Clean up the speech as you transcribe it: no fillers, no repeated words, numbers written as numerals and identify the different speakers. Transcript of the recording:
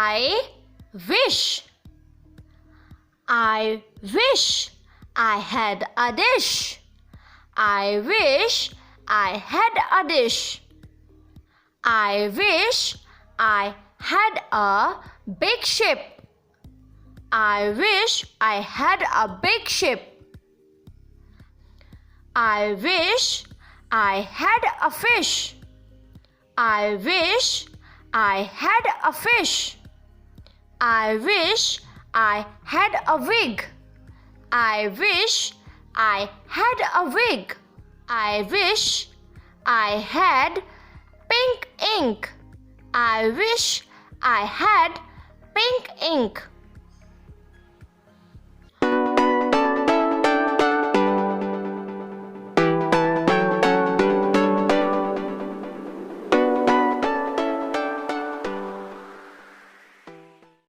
Speaker 1: I wish. I wish I had a dish. I wish I had a dish. I wish I had a big ship. I wish I had a big ship. I wish I had a fish. I wish I had a fish. I wish I had a wig. I wish I had a wig. I wish I had pink ink. I wish I had pink ink.